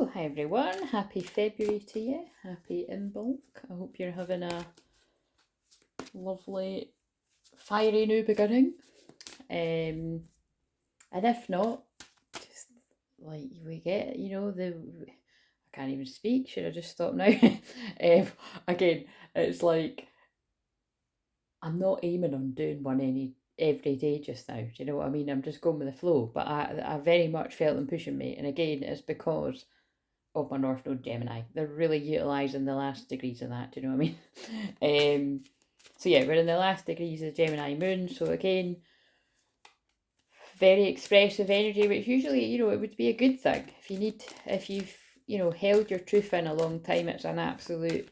So, hi everyone, happy February to you, happy Imbolc. I hope you're having a lovely, fiery new beginning. And if not, just like we get, I can't even speak, should I just stop now? Again, it's like, I'm not aiming on doing one every day just now, do you know what I mean? I'm just going with the flow, but I very much felt them pushing me, and again, it's because of my North Node Gemini. They're really utilising the last degrees of that, do you know what I mean? So yeah, we're in the last degrees of Gemini moon, so again, very expressive energy, which usually, it would be a good thing. If you've, held your truth in a long time, it's an absolute,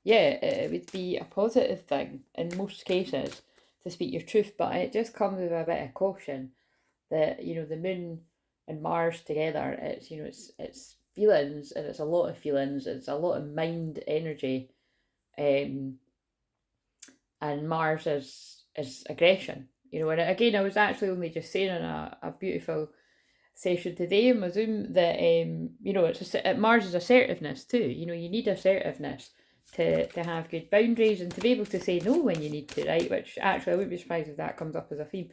it would be a positive thing in most cases to speak your truth, but it just comes with a bit of caution that, the moon and Mars together, it's feelings, and it's a lot of feelings, it's a lot of mind energy, and Mars is aggression, and again, I was actually only just saying in a beautiful session today in my Zoom that Mars is assertiveness too. You need assertiveness to have good boundaries and to be able to say no when you need to, right? Which actually I wouldn't be surprised if that comes up as a theme.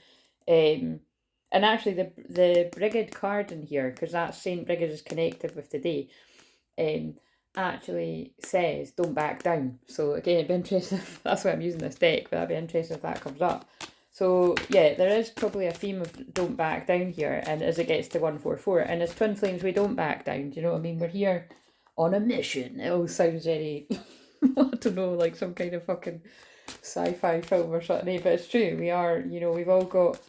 And actually the Brigid card in here, because that Saint Brigid is connected with today, actually says don't back down. So again, it'd be interesting that's why I'm using this deck, but that'd be interesting if that comes up. So yeah, there is probably a theme of don't back down here, and as it gets to 144, and as twin flames, we don't back down. Do you know what I mean? We're here on a mission. It all sounds very, I don't know, like some kind of fucking sci-fi film or something. But it's true. We are. We've all got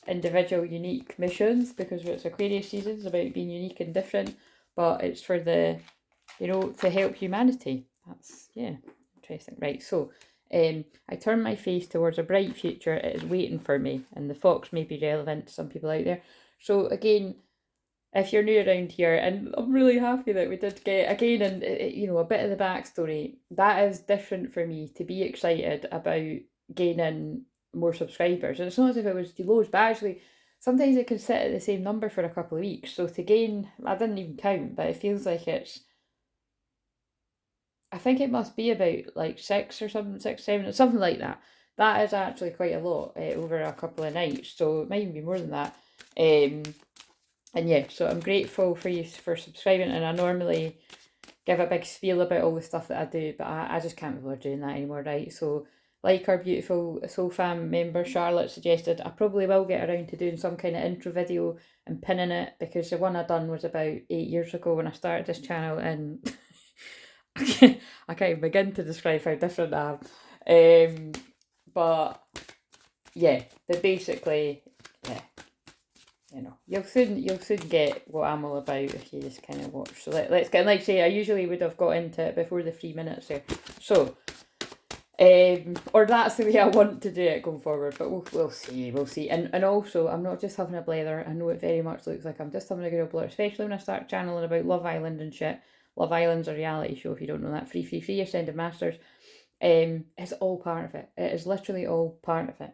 individual, unique missions because it's Aquarius season. It's about being unique and different, but it's for the, to help humanity. That's interesting, right? So. I turn my face towards a bright future. It is waiting for me, and the fox may be relevant to some people out there. So again, if you're new around here, and I'm really happy that we did get, again, and a bit of the backstory, that is different for me to be excited about gaining more subscribers. And it's not as if it was loads, but actually, sometimes it can sit at the same number for a couple of weeks. So to gain, I didn't even count, but it feels like it's, I think it must be about like 6 or something, 6, 7, something like that. That is actually quite a lot over a couple of nights, so it might even be more than that. And yeah, so I'm grateful for you for subscribing, and I normally give a big spiel about all the stuff that I do, but I just can't be bothered doing that anymore, right? So, like our beautiful Soul Fam member Charlotte suggested, I probably will get around to doing some kind of intro video and pinning it, because the one I done was about 8 years ago when I started this channel, and I can't even begin to describe how different I am. But yeah, but basically, yeah, you'll soon get what I'm all about if you just kind of watch. So let's get, like I say, I usually would have got into it before the 3 minutes there. So, or that's the way I want to do it going forward, but we'll see. And also, I'm not just having a blather. I know it very much looks like I'm just having a good old blur, especially when I start channeling about Love Island and shit. Love Island's a reality show, if you don't know that. Free, Ascended Masters. It's all part of it. It is literally all part of it.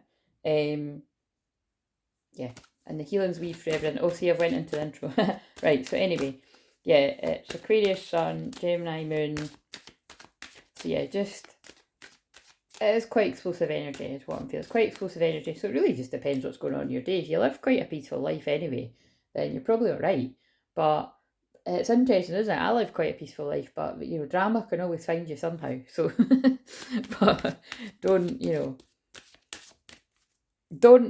Yeah, and the healing's weave for everything. Oh, see, I've went into the intro. Right, so anyway, yeah, it's Aquarius Sun, Gemini Moon. So yeah, just, it is quite explosive energy is what I'm feeling. It's quite explosive energy, so it really just depends what's going on in your day. If you live quite a peaceful life anyway, then you're probably alright. But it's interesting, isn't it? I live quite a peaceful life, but drama can always find you somehow. So, but don't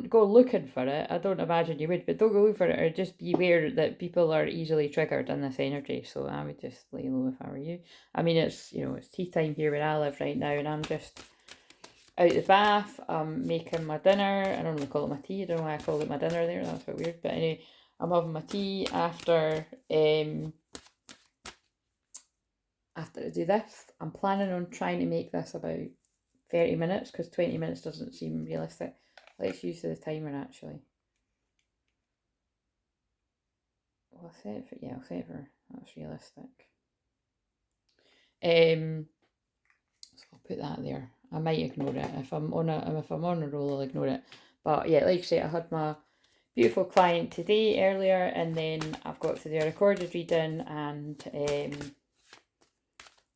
go looking for it. I don't imagine you would, but don't go looking for it, or just be aware that people are easily triggered in this energy. So I would just lay low if I were you. I mean, it's it's tea time here where I live right now, and I'm just out the bath. I'm making my dinner. I don't really call it my tea. I don't know why I called it my dinner there. That's a bit weird. But anyway, I'm having my tea after I do this. I'm planning on trying to make this about 30 minutes, because 20 minutes doesn't seem realistic. Let's use the timer actually. Well, I'll set it for, that's realistic. So I'll put that there. I might ignore it if I'm on a roll. I'll ignore it. But yeah, like I say, I had my beautiful client today earlier, and then I've got to do a recorded reading, and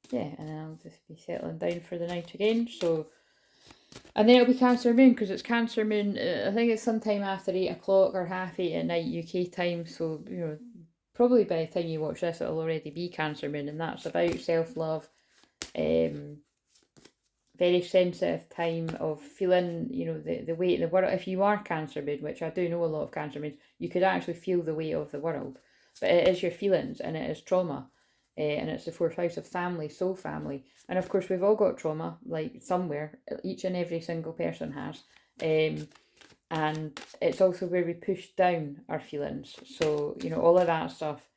yeah, and then I'll just be settling down for the night again. So, and then it'll be Cancer Moon, because it's Cancer Moon, I think it's sometime after 8 o'clock or 8:30 at night UK time, so, you know, probably by the time you watch this it'll already be Cancer Moon, and that's about self-love. Very sensitive time of feeling, you know, the weight of the world. If you are Cancer Moon, which I do know a lot of Cancer Moons, you could actually feel the weight of the world, but it is your feelings, and it is trauma. And it's the fourth house of family, soul family. And of course, we've all got trauma, like somewhere, each and every single person has. And it's also where we push down our feelings. So, you know, all of that stuff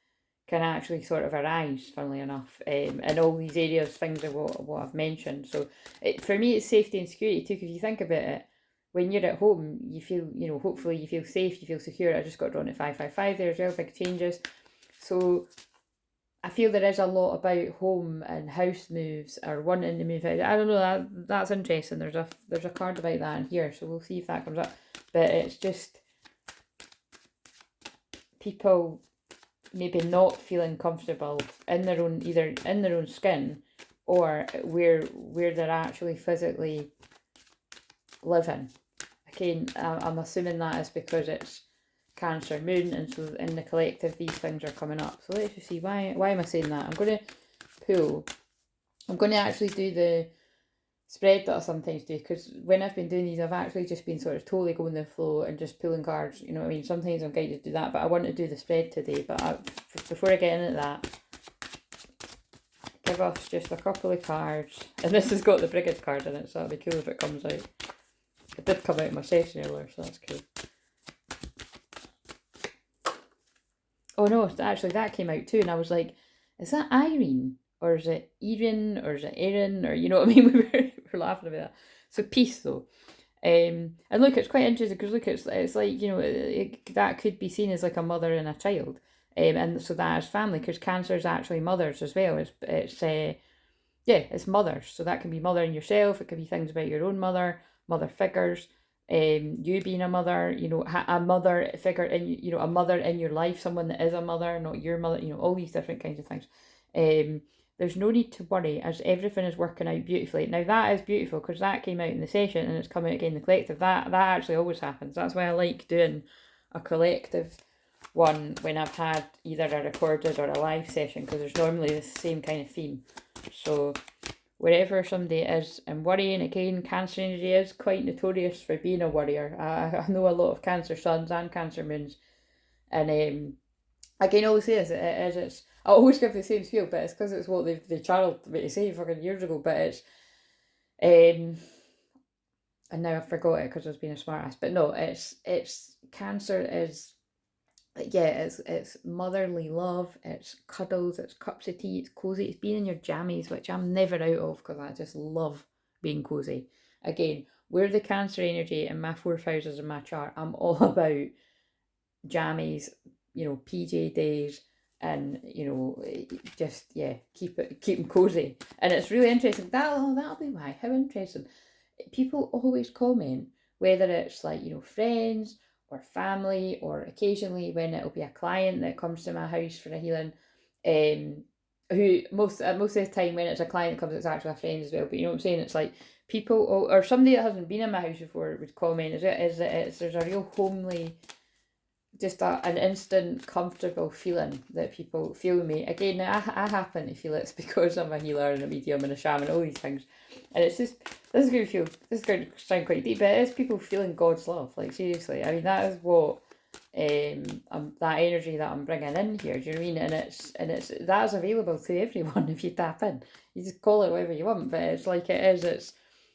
can actually sort of arise, funnily enough, in all these areas, things of what I've mentioned. So for me, it's safety and security too, because you think about it, when you're at home, you feel, you know, hopefully you feel safe, you feel secure. I just got drawn at 555 there as well, big changes. So I feel there is a lot about home and house moves, or wanting to move out. I don't know, that's interesting. There's a card about that in here, so we'll see if that comes up. But it's just people maybe not feeling comfortable in their own, either in their own skin, or where they're actually physically living. Again, I'm assuming that is because it's Cancer Moon, and so in the collective these things are coming up. So let's just see, why am I saying that? I'm going to actually do the spread that I sometimes do, because when I've been doing these, I've actually just been sort of totally going with the flow and just pulling cards, you know what I mean? Sometimes I'm guided to do that, but I want to do the spread today. But before I get into that, give us just a couple of cards, and this has got the Brigade card in it, so that'd be cool if it comes out. It did come out in my session earlier, so that's cool. Oh no, actually that came out too, and I was like, is that Irene? Or is it Erin? Or is it Erin? Or, you know what I mean? We were laughing about that. So peace though. And look, it's quite interesting, because look, it's like, you know, that could be seen as like a mother and a child. And so that is family, because Cancer is actually mothers as well. It's mothers. So that can be mothering yourself. It could be things about your own mother figures. You being a mother, you know, a mother figure in, you know, a mother in your life, someone that is a mother, not your mother, you know, all these different kinds of things. There's no need to worry, as everything is working out beautifully. Now that is beautiful, because that came out in the session, and it's come out again in the collective. That actually always happens. That's why I like doing a collective one when I've had either a recorded or a live session, because there's normally the same kind of theme. So wherever somebody is and worrying, again, Cancer energy is quite notorious for being a worrier. I know a lot of Cancer suns and Cancer moons, and I can always say it's I always give the same spiel, but it's because it's what they channeled me to say fucking years ago. But it's and now I forgot it because I was being a smartass. But no, it's Cancer is, yeah, it's motherly love, it's cuddles, it's cups of tea, it's cozy, it's being in your jammies, which I'm never out of, because I just love being cozy. Again, we're the Cancer energy in my 4th houses in my chart. I'm all about jammies, you know, PJ days, and, you know, just, yeah, keep them cozy. And it's really interesting. That'll be why. How interesting. People always comment, whether it's like, you know, friends or family, or occasionally when it'll be a client that comes to my house for a healing, who most of the time when it's a client that comes, it's actually a friend as well. But you know what I'm saying? It's like people, or somebody that hasn't been in my house before would comment, there's a real homely, just an instant comfortable feeling that people feel with me. Again, I happen to feel it's because I'm a healer and a medium and a shaman, all these things. And it's just, this is going to sound quite deep, but it is people feeling God's love. Like, seriously, I mean, that is what that energy that I'm bringing in here. Do you know what I mean? And it's that is available to everyone if you tap in. You just call it whatever you want, but it's like it is. It's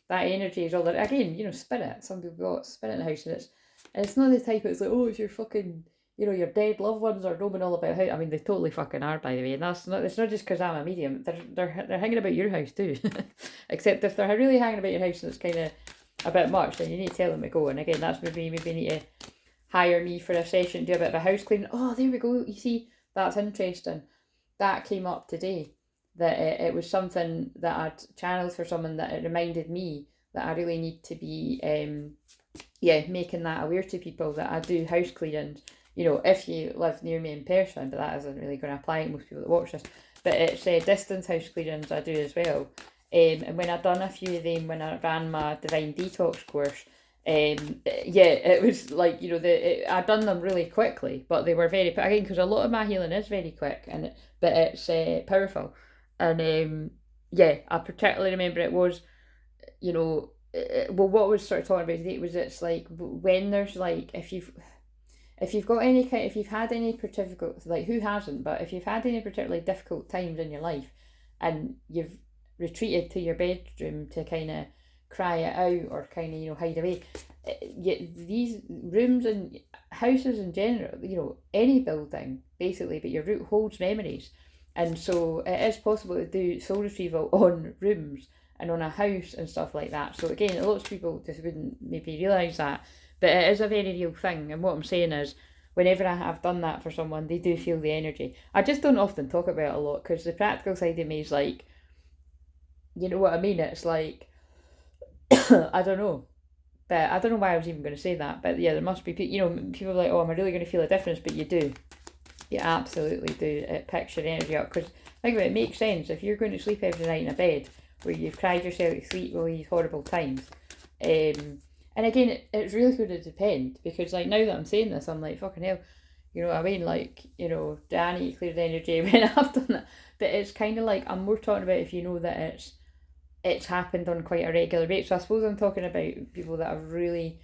that energy is all that. Again, you know, spirit. Some people got spirit in the house, and it's not the type. It's like, oh, it's your fucking, you know, your dead loved ones are roaming all about how. I mean, they totally fucking are, by the way. And that's not. It's not just because I'm a medium. They're hanging about your house too. Except if they're really hanging about your house and it's kind of a bit much, then you need to tell them to go. And again, that's maybe you need to hire me for a session, do a bit of a house cleaning. Oh, there we go. You see, that's interesting. That came up today. That it was something that I'd channeled for someone, that it reminded me that I really need to be yeah, making that aware to people that I do house clearings. You know, if you live near me in person, but that isn't really going to apply to most people that watch this. But it's distance house clearings I do as well. And when I'd done a few of them when I ran my Divine Detox course, yeah, it was like, you know, I'd done them really quickly, but they were very, again, because a lot of my healing is very quick, but it's powerful. And yeah, I particularly remember it was, you know, well, what was sort of talking about today was it's like when there's like, if you've got any kind, if you've had any particular, like who hasn't, but if you've had any particularly difficult times in your life and you've retreated to your bedroom to kind of cry it out or kind of, you know, hide away, these rooms and houses in general, you know, any building basically, but your root holds memories. And so it is possible to do soul retrieval on rooms and on a house and stuff like that. So again, lots of people just wouldn't maybe realise that, but it is a very real thing. And what I'm saying is, whenever I have done that for someone, they do feel the energy. I just don't often talk about it a lot because the practical side of me is like, you know what I mean? It's like, I don't know. But I don't know why I was even going to say that. But yeah, there must be, you know, people are like, oh, am I really going to feel a difference? But you do. You absolutely do. It picks your energy up. Because think about it, it makes sense. If you're going to sleep every night in a bed where you've cried yourself to sleep all these horrible times, and again, it's really going to depend, because like now that I'm saying this, I'm like, fucking hell, you know what I mean? Like, you know, do I need to clear the energy when I've done that? But it's kind of like, I'm more talking about if you know that it's happened on quite a regular rate. So I suppose I'm talking about people that have really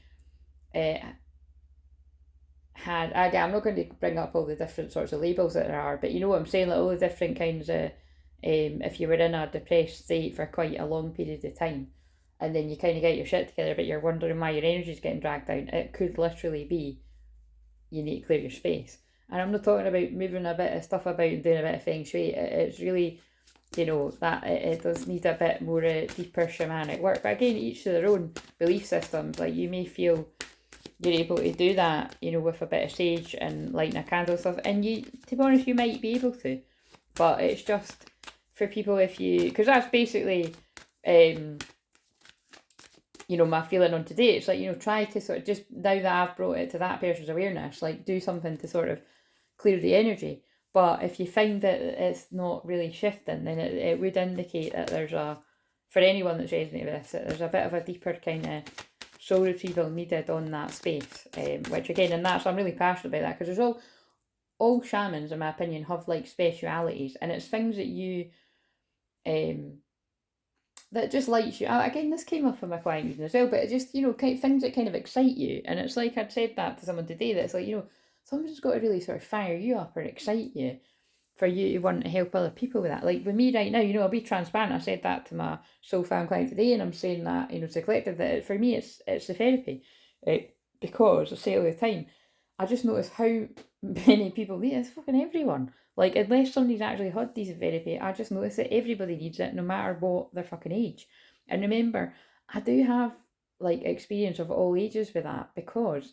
had, again, I'm not going to bring up all the different sorts of labels that there are, but you know what I'm saying, like all the different kinds of, if you were in a depressed state for quite a long period of time, and then you kind of get your shit together, but you're wondering why your energy's getting dragged down, it could literally be you need to clear your space. And I'm not talking about moving a bit of stuff about and doing a bit of feng shui. It's really, you know, that it does need a bit more deeper shamanic work. But again, each to their own belief systems. Like, you may feel you're able to do that, you know, with a bit of sage and lighting a candle and stuff. And you, to be honest, you might be able to. But it's just for people, if you, because that's basically, you know, my feeling on today. It's like, you know, try to sort of, just now that I've brought it to that person's awareness, like do something to sort of clear the energy. But if you find that it's not really shifting, then it would indicate that there's a, for anyone that's resonating with this, that there's a bit of a deeper kind of soul retrieval needed on that space. Which again, and that's, I'm really passionate about that, because there's all shamans, in my opinion, have like specialities, and it's things that you that just lights you. Again, this came up in my quiet reading as well, but it just, you know, kind of things that kind of excite you. And it's like I'd said that to someone today, that it's like, you know, something's got to really sort of fire you up or excite you for you to want to help other people with that. Like with me right now, you know, I'll be transparent. I said that to my soul fan client today, and I'm saying that, you know, to the collective, that for me it's the therapy. Because I say it all the time, I just notice how many people need it. It's fucking everyone. Like, unless somebody's actually had decent therapy, I just notice that everybody needs it, no matter what their fucking age. And remember, I do have like experience of all ages with that, because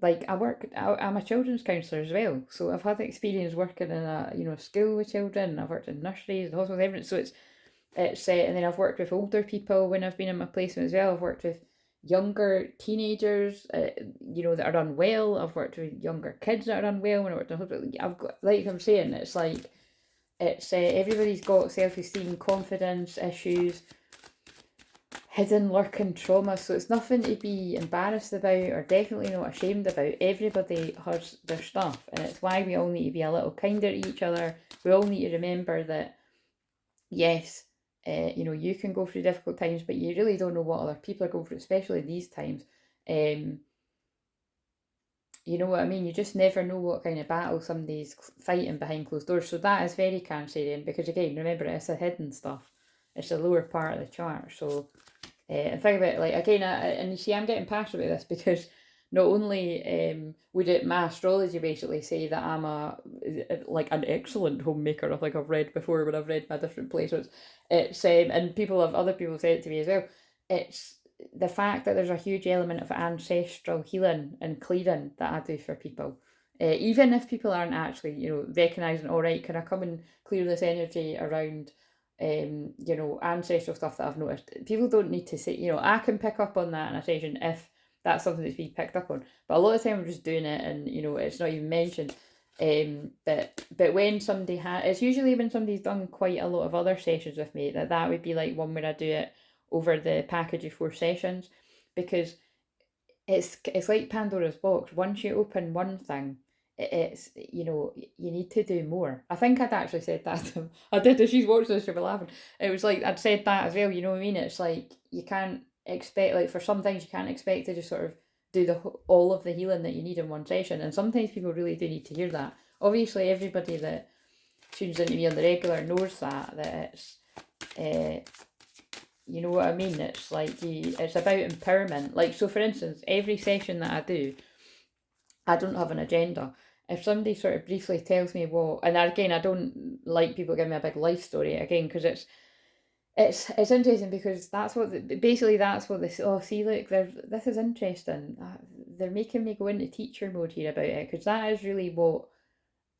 like I'm a children's counsellor as well, so I've had experience working in a, you know, school with children. I've worked in nurseries and hospitals, everything. So it's and then I've worked with older people when I've been in my placement as well. I've worked with younger teenagers, you know, that are unwell. I've worked with younger kids that are unwell. When I worked in hospital, I've got, like I'm saying, it's like, it's everybody's got self-esteem, confidence issues, hidden lurking trauma. So it's nothing to be embarrassed about, or definitely not ashamed about. Everybody has their stuff, and it's why we all need to be a little kinder to each other. We all need to remember that, yes, you know, you can go through difficult times, but you really don't know what other people are going through, especially these times. You know what I mean? You just never know what kind of battle somebody's fighting behind closed doors. So that is very Cancerian, because again, remember, it's the hidden stuff. It's the lower part of the chart. So, and think about it, like, again, and you see, I'm getting passionate about this because not only would it, my astrology basically say that I'm like an excellent homemaker. I think I've read before when I've read my different placements. It's and other people said it to me as well. It's the fact that there's a huge element of ancestral healing and clearing that I do for people. Even if people aren't actually, you know, recognising, all right, can I come and clear this energy around you know, ancestral stuff that I've noticed. People don't need to say, you know, I can pick up on that in a session if that's something that's being picked up on. But a lot of the time I'm just doing it and, you know, it's not even mentioned. But when somebody it's usually when somebody's done quite a lot of other sessions with me, that would be like one where I do it over the package of 4 sessions, because it's like Pandora's box. Once you open one thing, it's, you know, you need to do more. I think I'd actually said that to him. I did. If she's watched this, she'll be laughing. It was like I'd said that as well. You know what I mean? It's like you can't expect, like, for some things you can't expect to just sort of do all of the healing that you need in one session, and sometimes people really do need to hear that. Obviously, everybody that tunes into me on the regular knows that it's you know what I mean? It's like it's about empowerment. Like, so for instance, every session that I do, I don't have an agenda. If somebody sort of briefly tells me what, and again, I don't like people giving me a big life story again, because it's interesting, because that's what basically that's what this, oh, see, look, this is interesting. They're making me go into teacher mode here about it, because that is really what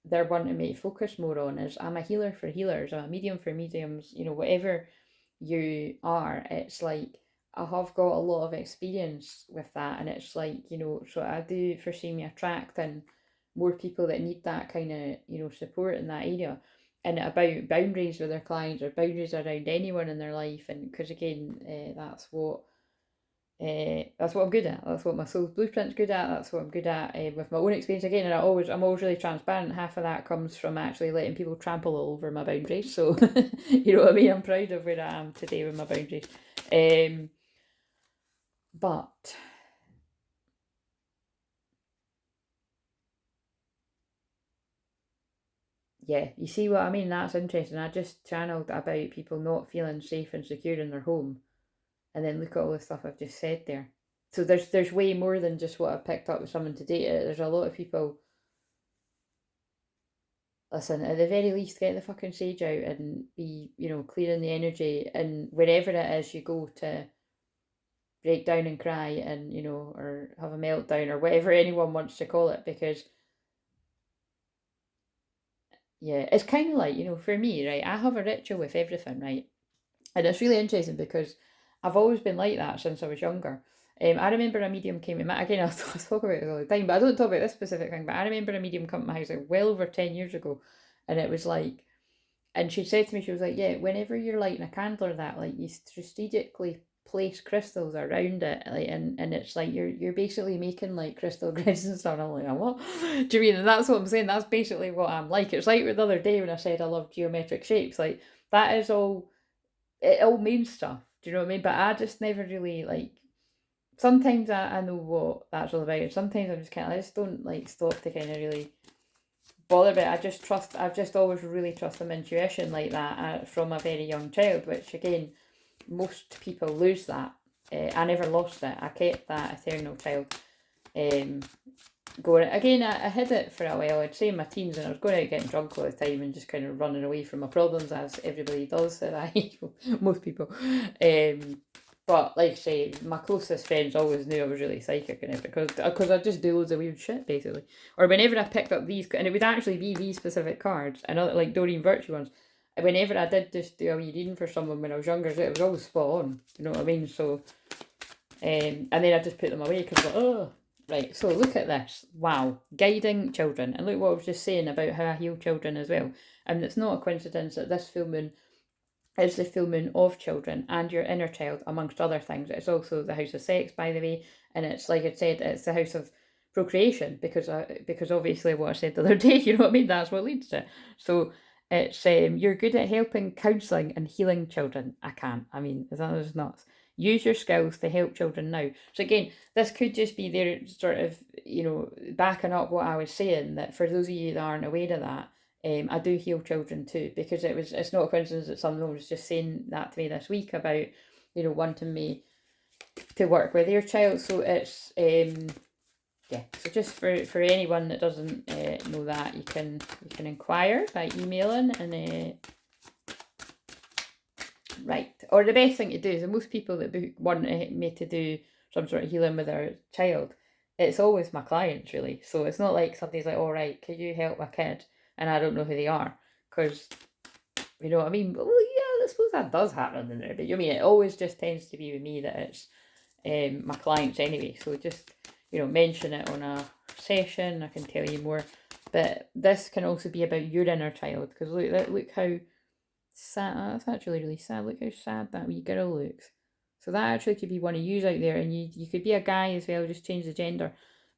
they're wanting me to focus more on. Is I'm a healer for healers, I'm a medium for mediums, you know, whatever you are. It's like I have got a lot of experience with that, and it's like, you know, so I do foresee me attracting more people that need that kind of, you know, support in that area, and about boundaries with their clients, or boundaries around anyone in their life. And because again, that's what I'm good at. That's what my soul's blueprint's good at. That's what I'm good at with my own experience again. And I'm always really transparent. Half of that comes from actually letting people trample all over my boundaries. So you know what I mean. I'm proud of where I am today with my boundaries. But yeah, you see what I mean. That's interesting. I just channeled about people not feeling safe and secure in their home, and then look at all the stuff I've just said there. So there's way more than just what I picked up with someone today. There's a lot of people. Listen, at the very least, get the fucking sage out and be, you know, clearing the energy, and wherever it is you go to break down and cry and, you know, or have a meltdown or whatever anyone wants to call it, because yeah, it's kind of like, you know, for me, right, I have a ritual with everything, right? And it's really interesting because I've always been like that since I was younger. I remember a medium came in my, again, I talk about it all the time, but I don't talk about this specific thing. But I remember a medium come to my house like well over 10 years ago, and it was like, and she said to me, she was like, yeah, whenever you're lighting a candle or that, like, you strategically place crystals around it, like, and it's like you're basically making like crystal grids and stuff. And I'm like, what do you mean? And that's what I'm saying. That's basically what I'm like. It's like the other day when I said I love geometric shapes. Like, that is all, it all means stuff. Do you know what I mean? But I just never really like. Sometimes I know what that's all about, and sometimes I'm just kind of, I just don't like stop to kind of really bother about it. I've just always really trusted my intuition like that from a very young child, which again, most people lose that. I never lost it. I kept that eternal child going. Again, I hid it for a while. I'd say in my teens, and I was going out getting drunk all the time and just kind of running away from my problems, as everybody does at that age, most people. But like I say, my closest friends always knew I was really psychic, and because I just do loads of weird shit basically. Or whenever I picked up these, and it would actually be these specific cards, and other like Doreen Virtue ones. Whenever I did just do a wee reading for someone when I was younger, it was always spot on. You know what I mean? So, and then I just put them away because like, oh, right. So look at this. Wow, guiding children, and look what I was just saying about how I heal children as well. And it's not a coincidence that this full moon is the full moon of children and your inner child, amongst other things. It's also the house of sex, by the way, and it's like I said, it's the house of procreation, because obviously what I said the other day, you know what I mean, that's what leads to it. So it's you're good at helping, counselling and healing children. I mean, that is nuts. Use your skills to help children now. So again, this could just be their sort of, you know, backing up what I was saying, that for those of you that aren't aware of that, I do heal children too, because it's not a coincidence that someone was just saying that to me this week about, you know, wanting me to work with their child. So it's yeah. So just for anyone that doesn't know that, you can inquire by emailing, and right. Or the best thing to do is, and most people that want me to do some sort of healing with their child, it's always my clients really. So it's not like somebody's like, all right, could you help my kid? And I don't know who they are, because, you know what I mean? Well, I suppose that does happen in there, but you mean it always just tends to be with me that it's my clients anyway. So just, you know, mention it on a session. I can tell you more. But this can also be about your inner child, because look how sad. That's actually really sad. Look how sad that wee girl looks. So that actually could be one of yous out there, and you could be a guy as well. Just change the gender.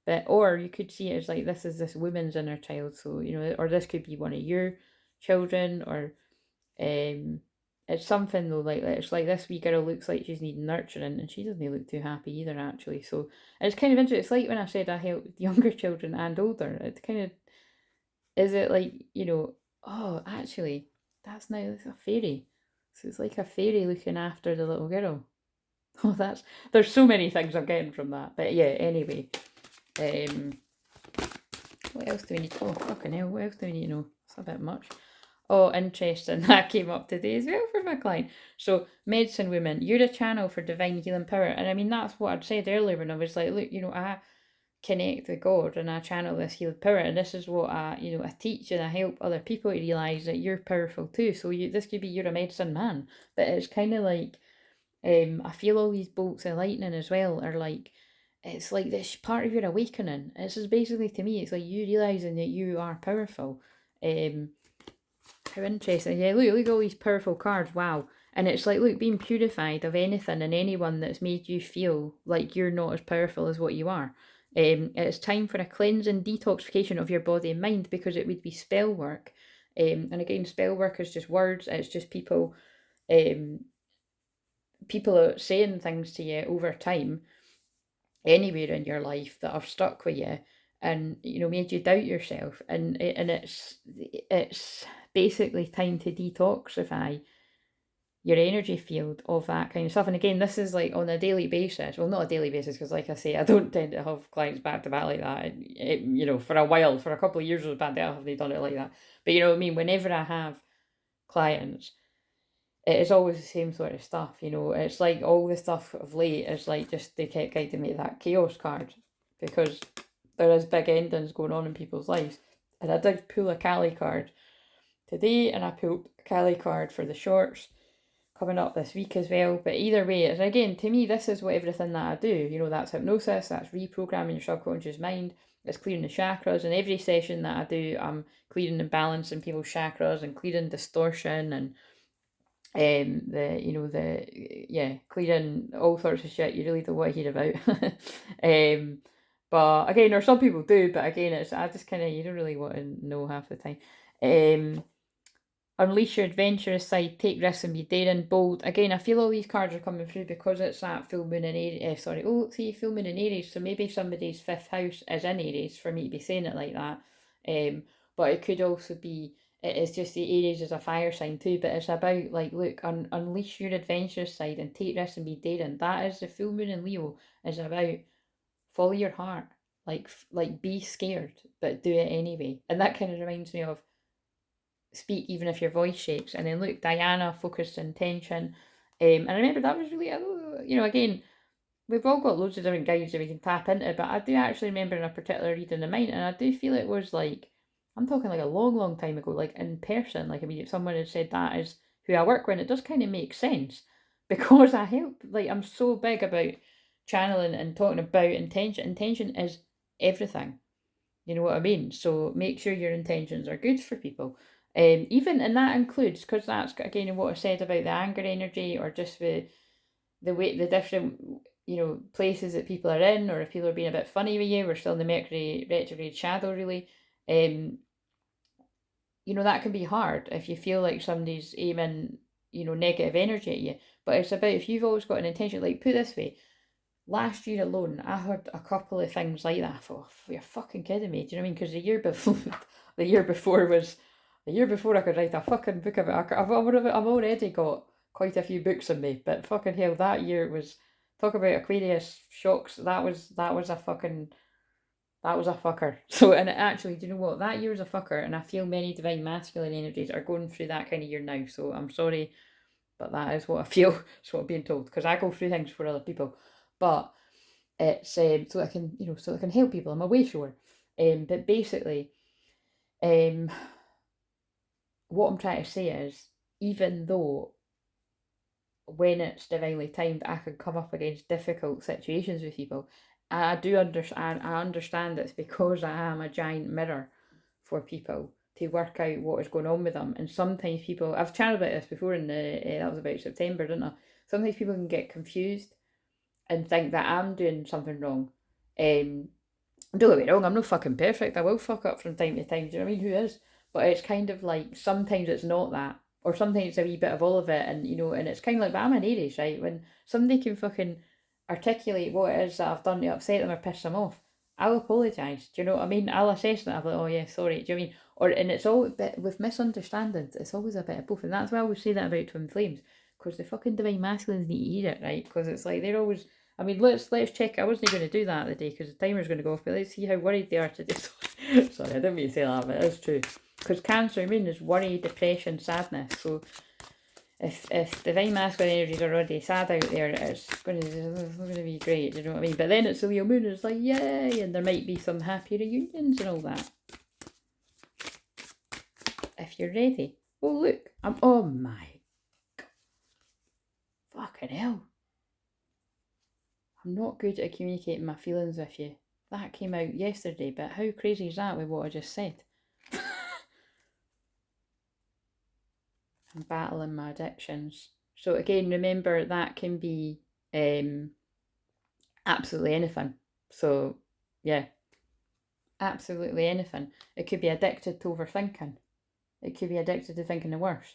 But or you could see it as like this is this woman's inner child. So you know, or this could be one of your children, or it's something though, like it's like this wee girl looks like she's needing nurturing, and she doesn't look too happy either actually. So it's kind of interesting. It's like when I said I help younger children and older. It's kind of, is it like, you know, oh actually that's now it's a fairy, so it's like a fairy looking after the little girl. Oh, there's so many things I'm getting from that. But yeah, anyway, what else do we need? Oh fucking hell, what else do we need to know? It's a bit much. Oh, interesting. That came up today as well for my client. So, medicine women, you're a channel for divine healing power. And I mean, that's what I'd said earlier when I was like, look, you know, I connect with God and I channel this healing power. And this is what I teach, and I help other people to realise that you're powerful too. So this could be you're a medicine man. But it's kind of like, I feel all these bolts of lightning as well are like, it's like this part of your awakening. This is basically, to me, it's like you realising that you are powerful. How interesting. Yeah, look at all these powerful cards. Wow. And it's like, look, being purified of anything and anyone that's made you feel like you're not as powerful as what you are. It's time for a cleansing detoxification of your body and mind, because it would be spell work. And again, spell work is just words. It's just people are saying things to you over time anywhere in your life that have stuck with you, and you know, made you doubt yourself, and it's basically time to detoxify your energy field of that kind of stuff. And again, this is like on a daily basis. Well, not a daily basis, because like I say, I don't tend to have clients back to back like that. You know, for a while, for a couple of years it was bad that I haven't done it like that. But you know what I mean, whenever I have clients, it is always the same sort of stuff, you know. It's like all the stuff of late is like just they kept guiding me that chaos card, because there is big endings going on in people's lives. And I did pull a Kali card today, and I pulled a Kali card for the shorts coming up this week as well. But either way, it's, again, to me, this is what everything that I do, you know, that's hypnosis, that's reprogramming your subconscious mind, it's clearing the chakras. And every session that I do, I'm clearing and balancing people's chakras and clearing distortion and clearing all sorts of shit you really don't want to hear about. But again, or some people do, but again, it's, I just kind of, you don't really want to know half the time. Unleash your adventurous side, take risks and be daring, bold. Again, I feel all these cards are coming through because it's that full moon in Aries. Full moon in Aries. So maybe somebody's 5th house is in Aries for me to be saying it like that. But it could also be, it's just the Aries is a fire sign too, but it's about like, look, unleash your adventurous side and take risks and be daring. That is the full moon in Leo, is about follow your heart, like be scared, but do it anyway. And that kind of reminds me of speak even if your voice shakes. And then look, Diana, focused intention. And I remember that was really, you know, again, we've all got loads of different guides that we can tap into, but I do actually remember in a particular reading of mine, and I do feel it was like, I'm talking like a long, long time ago, like in person, like I mean, if someone had said that is who I work with, it does kind of make sense, because I help, like I'm so big about channeling and talking about intention. Intention is everything. You know what I mean? So make sure your intentions are good for people. Even, and that includes, because that's again what I said about the anger energy, or just the way, the different, you know, places that people are in, or if people are being a bit funny with you, we're still in the Mercury retrograde shadow really. You know, that can be hard if you feel like somebody's aiming, you know, negative energy at you. But it's about, if you've always got an intention, like put this way, last year alone, I heard a couple of things like that. I thought, oh, you're fucking kidding me. Do you know what I mean? Because the year before, the year before I could write a fucking book of it. I've already got quite a few books in me, but fucking hell, that year was, talk about Aquarius shocks. That was a fucker. So, and actually, do you know what? That year was a fucker, and I feel many divine masculine energies are going through that kind of year now. So I'm sorry, but that is what I feel. It's what I'm being told, because I go through things for other people. But it's so I can, you know, so I can help people. I'm a way sure. But basically, what I'm trying to say is, even though when it's divinely timed, I can come up against difficult situations with people. I do understand. I understand it's because I am a giant mirror for people to work out what is going on with them. And sometimes people, I've chatted about this before in the that was about September, didn't I? Sometimes people can get confused and think that I'm doing something wrong. Don't get me wrong, I'm not fucking perfect. I will fuck up from time to time. Do you know what I mean? Who is? But it's kind of like sometimes it's not that, or sometimes it's a wee bit of all of it, and and it's kind of like, but I'm an Aries, right? When somebody can fucking articulate what it is that I've done to upset them or piss them off, I'll apologise. Do you know what I mean? I'll assess that. I'll be like, oh yeah, sorry. Do you know what I mean? And it's all a bit with misunderstandings. It's always a bit of both, and that's why I always say that about twin flames, because the fucking divine masculines need to hear it, right? Because it's like they're always. I mean, let's check. I wasn't going to do that today because the timer's going to go off, but let's see how worried they are today. Sorry, I didn't mean to say that, but it's true. Because Cancer, I mean, is worry, depression, sadness. So if divine masculine energies are already sad out there, it's not going to be great. Do you know what I mean? But then it's the Leo moon, it's like yay, and there might be some happy reunions and all that. If you're ready. Oh look, oh my, fucking hell. I'm not good at communicating my feelings with you. That came out yesterday, but how crazy is that with what I just said? I'm battling my addictions. So again, remember that can be absolutely anything. So yeah, absolutely anything. It could be addicted to overthinking. It could be addicted to thinking the worst.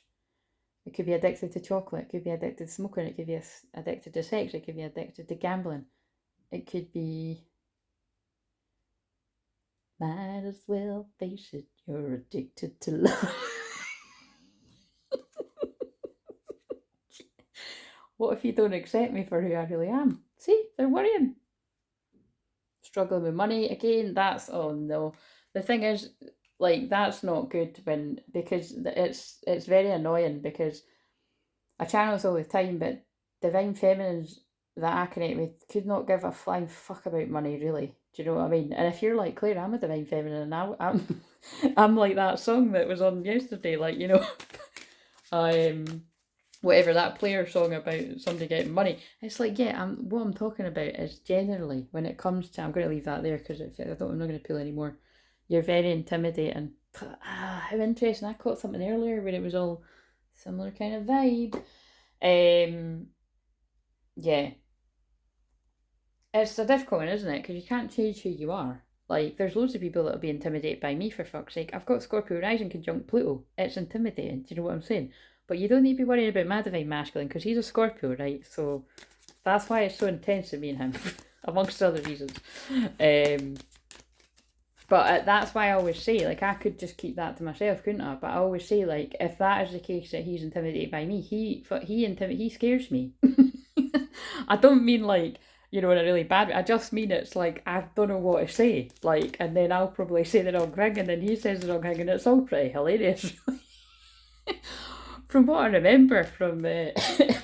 It could be addicted to chocolate. It could be addicted to smoking. It could be addicted to sex. It could be addicted to gambling. It could be... Might as well face it, you're addicted to love. What if you don't accept me for who I really am? See, they're worrying. Struggling with money, again, that's, oh no. The thing is, like, that's not good because it's very annoying because I channel this all the time, but divine feminines that I connect with could not give a flying fuck about money, really. Do you know what I mean? And if you're like, Claire, I'm a divine feminine, and I'm I'm like that song that was on yesterday, like, whatever, that player song about somebody getting money. It's like, yeah, what I'm talking about is generally when it comes to, I'm going to leave that there because I'm not going to pull anymore. You're very intimidating. How interesting. I caught something earlier where it was all similar kind of vibe. Yeah. It's a difficult one, isn't it? Because you can't change who you are. Like, there's loads of people that'll be intimidated by me, for fuck's sake. I've got Scorpio rising conjunct Pluto. It's intimidating. Do you know what I'm saying? But you don't need to be worrying about my divine masculine because he's a Scorpio, right? So that's why it's so intense with me and him, amongst other reasons. But that's why I always say, like, I could just keep that to myself, couldn't I? But I always say, like, if that is the case that he's intimidated by me, he scares me. I don't mean like, in a really bad way. I just mean it's like, I don't know what to say. Like, and then I'll probably say the wrong thing, and then he says the wrong thing, and it's all pretty hilarious. From what I remember from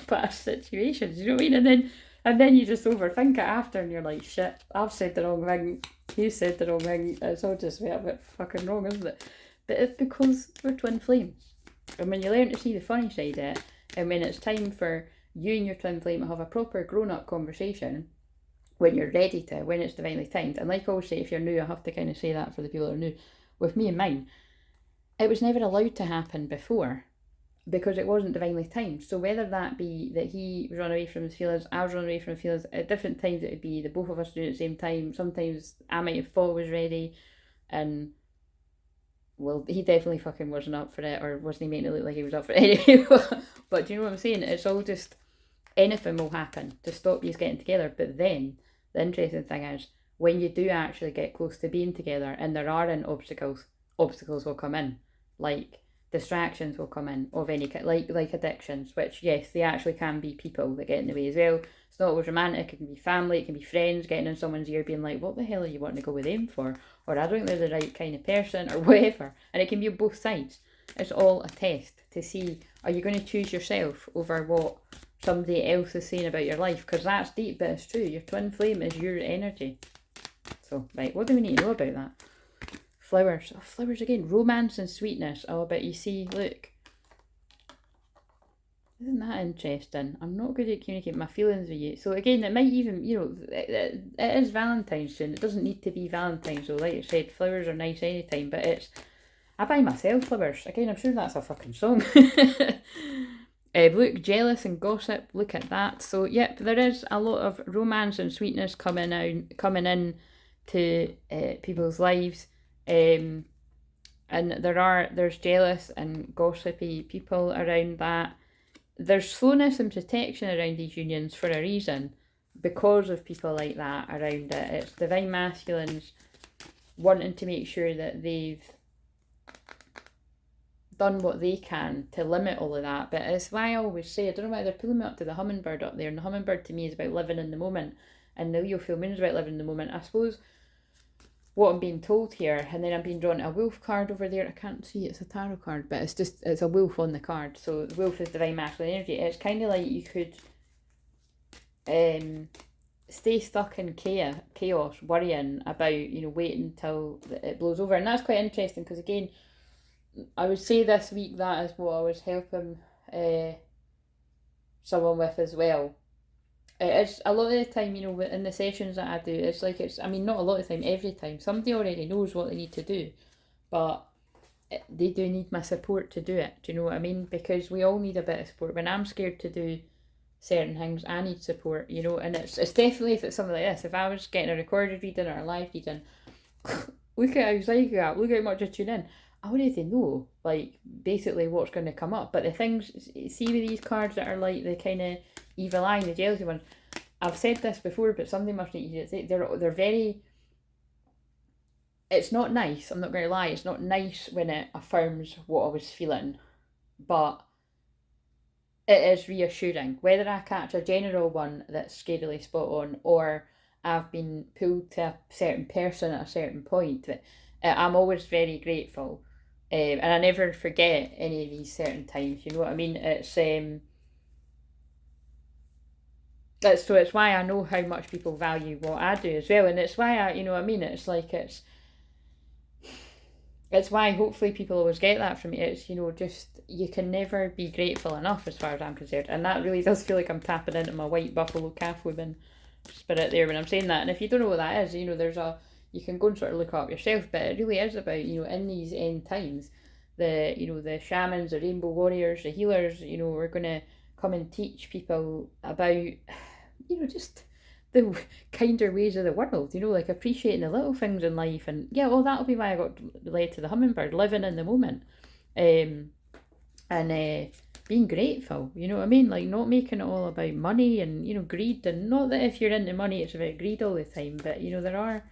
past situations, you know what I mean? And then you just overthink it after, and you're like, shit, I've said the wrong thing, he said the wrong thing, it's all just a bit fucking wrong, isn't it? But it's because we're twin flames. And when you learn to see the funny side of it, and when it's time for you and your twin flame to have a proper grown-up conversation, when you're ready to, when it's divinely timed, and like I always say, if you're new, I have to kind of say that for the people that are new, with me and mine, it was never allowed to happen before, because it wasn't divinely timed. So whether that be that he was run away from his feelings, I was run away from his feelings, at different times it would be the both of us doing it at the same time. Sometimes I might have thought I was ready, and well, he definitely fucking wasn't up for it, or wasn't he making it look like he was up for it anyway. But do you know what I'm saying? It's all just, anything will happen to stop you getting together. But then the interesting thing is, when you do actually get close to being together and there aren't obstacles will come in, like distractions will come in of any kind, like addictions, which yes, they actually can be people that get in the way as well. It's not always romantic, it can be family, it can be friends getting in someone's ear being like, what the hell are you wanting to go with them for? Or I don't think they're the right kind of person, or whatever. And it can be both sides. It's all a test to see, are you going to choose yourself over what somebody else is saying about your life? Because that's deep, but it's true. Your twin flame is your energy. So, right, what do we need to know about that? Flowers. Oh, flowers again. Romance and sweetness. Oh, but you see, look. Isn't that interesting? I'm not good at communicating my feelings with you. So again, it might even, it is Valentine's soon. It doesn't need to be Valentine's. So like I said, flowers are nice anytime, but I buy myself flowers. Again, I'm sure that's a fucking song. Look, jealous and gossip. Look at that. So yep, there is a lot of romance and sweetness coming in to people's lives. And there's jealous and gossipy people around that. There's slowness and protection around these unions for a reason, because of people like that around it. It's divine masculines wanting to make sure that they've done what they can to limit all of that. But it's why I always say, I don't know why they're pulling me up to the hummingbird up there, and the hummingbird to me is about living in the moment, and the Leo full moon is about living in the moment. I suppose what I'm being told here, and then I'm being drawn a wolf card over there. I can't see, it's a tarot card, but it's a wolf on the card. So the wolf is divine masculine energy. It's kind of like you could stay stuck in chaos, worrying about, waiting until it blows over. And that's quite interesting, because again, I would say this week that is what I was helping someone with as well. It's a lot of the time, in the sessions that I do, not a lot of the time, every time, somebody already knows what they need to do, but they do need my support to do it. Do you know what I mean? Because we all need a bit of support. When I'm scared to do certain things, I need support, and it's definitely, if it's something like this, if I was getting a recorded reading or a live reading, look at how psychic I am, look how much I tune in. I already know, basically what's going to come up. But the things, see with these cards that are like the kind of evil eye, the jealousy one, I've said this before, but somebody must need to hear it. They're very, it's not nice, I'm not going to lie, it's not nice when it affirms what I was feeling, but it is reassuring. Whether I catch a general one that's scarily spot on, or I've been pulled to a certain person at a certain point, I'm always very grateful. And I never forget any of these certain times, you know what I mean? It's why I know how much people value what I do as well, and it's why I, it's why hopefully people always get that from me. It's, just, you can never be grateful enough as far as I'm concerned, and that really does feel like I'm tapping into my white buffalo calf woman spirit there when I'm saying that. And if you don't know what that is, you can go and sort of look up yourself, but it really is about, in these end times, the shamans, the rainbow warriors, the healers, we're going to come and teach people about, just the kinder ways of the world, appreciating the little things in life. And yeah, well, that'll be why I got led to the hummingbird, living in the moment, and being grateful, you know what I mean? Not making it all about money and, greed. And not that if you're into money, it's about greed all the time, but, there are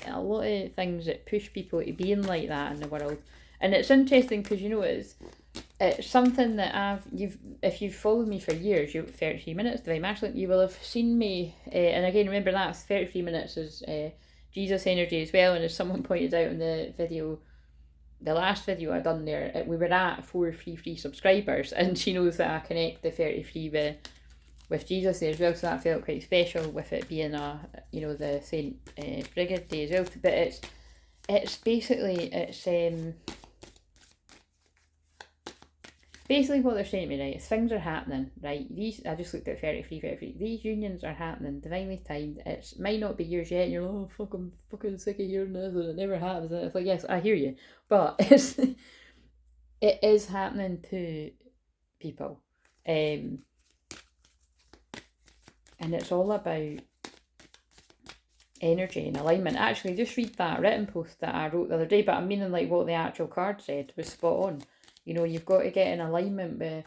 a lot of things that push people to being like that in the world. And it's interesting because, it's something that if you've followed me for years, 33 minutes, Divine Masculine, you will have seen me, and again, remember that's 33 minutes is Jesus energy as well. And as someone pointed out in the last video I done there, we were at 433 subscribers, and she knows that I connect the 33 with Jesus there as well, so that felt quite special with it being the Saint Brigid Day as well. But it's basically basically what they're saying to me, right, is things are happening, right? I just looked at 33. These unions are happening, divinely timed. It might not be yours yet, and you're like, oh fuck, I'm fucking sick of hearing this, and it never happens. And it's like, yes, I hear you, but it is happening to people, and it's all about energy and alignment. Actually, just read that written post that I wrote the other day, but I'm meaning what the actual card said was spot on. You've got to get in alignment with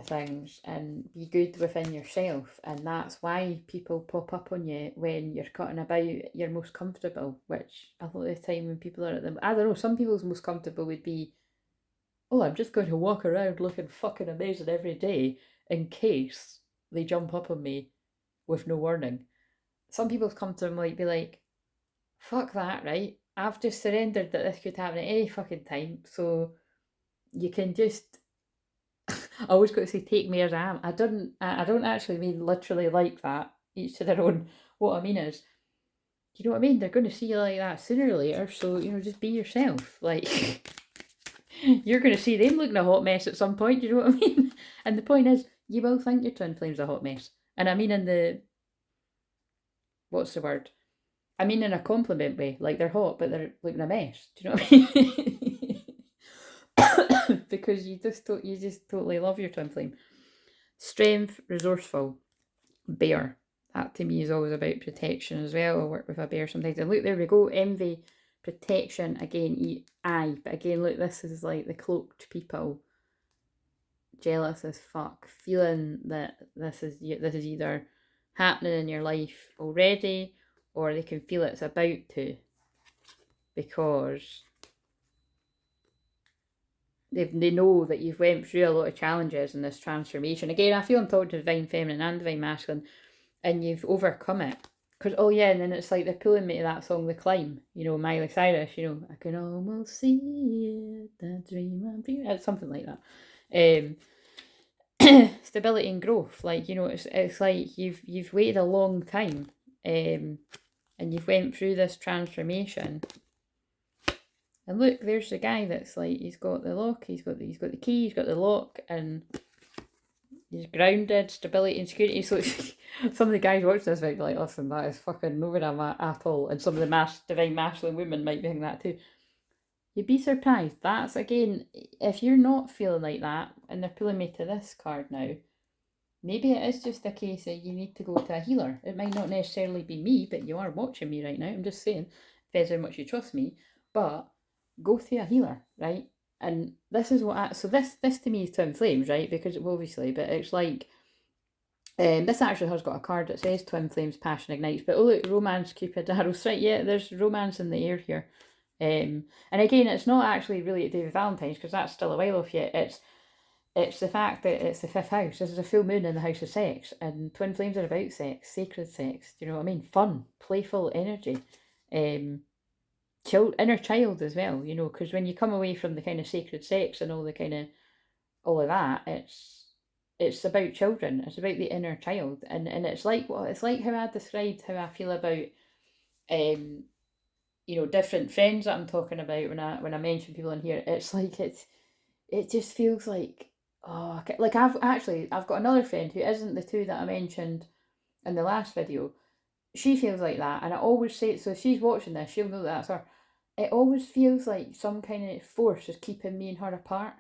things and be good within yourself, and that's why people pop up on you when you're cutting about your most comfortable, which a lot of the time when people are at them, I don't know, some people's most comfortable would be, oh, I'm just going to walk around looking fucking amazing every day in case they jump up on me with no warning. Some people's comfortable might be like, fuck that, right? I've just surrendered that this could happen at any fucking time, so you can just, I always got to say, take me as I am. I don't actually mean literally like that, each to their own. What I mean is, you know what I mean? They're going to see you like that sooner or later, so, just be yourself. You're going to see them looking a hot mess at some point, do you know what I mean? And the point is, you will think your twin flame's a hot mess. And I mean in the, what's the word? I mean in a compliment way, like they're hot, but they're looking a mess. Do you know what I mean? Because you just totally love your twin flame. Strength, resourceful, bear. That to me is always about protection as well. I work with a bear sometimes. And look, there we go. Envy, protection, again, but again, look, this is like the cloaked people. Jealous as fuck. Feeling that this is either happening in your life already, or they can feel it's about to. Because they know that you've went through a lot of challenges in this transformation. Again, I feel I'm talking to Divine Feminine and Divine Masculine, and you've overcome it. Because, oh yeah, and then it's like they're pulling me to that song, The Climb, you know, Miley Cyrus, you know, I can almost see it, that dream I'm dreaming, it's something like that. Stability and growth, like, you know, it's like you've waited a long time, and you've went through this transformation. And look, there's the guy that's like, he's got the lock, he's got the key, he's got the lock, and he's grounded, stability and security. So some of the guys watching this might be like, listen, that is fucking nowhere I'm at all. And some of the divine masculine women might be thinking that too. You'd be surprised. That's, again, if you're not feeling like that, and they're pulling me to this card now, maybe it is just a case that you need to go to a healer. It might not necessarily be me, but you are watching me right now. I'm just saying, depends how much you trust me. But go to a healer, right? And this is what so this to me is twin flames, right? Because obviously, but it's like, this actually has got a card that says twin flames, passion ignites. But oh look, romance, cupid, arrows, right? Yeah, there's romance in the air here. And again, it's not actually really to do with Valentine's, because that's still a while off yet. It's the fact that it's the 5th house. This is a full moon in the house of sex, and twin flames are about sex, sacred sex. Do you know what I mean? Fun, playful energy, inner child as well. You know, because when you come away from the kind of sacred sex and all of that, it's about children. It's about the inner child, and it's like how I described how I feel about you know, different friends that I'm talking about when I mention people in here. It's like it just feels like, oh, like I've got another friend who isn't the two that I mentioned in the last video. She feels like that, and I always say it. So if she's watching this, she'll know that's her. It always feels like some kind of force is keeping me and her apart.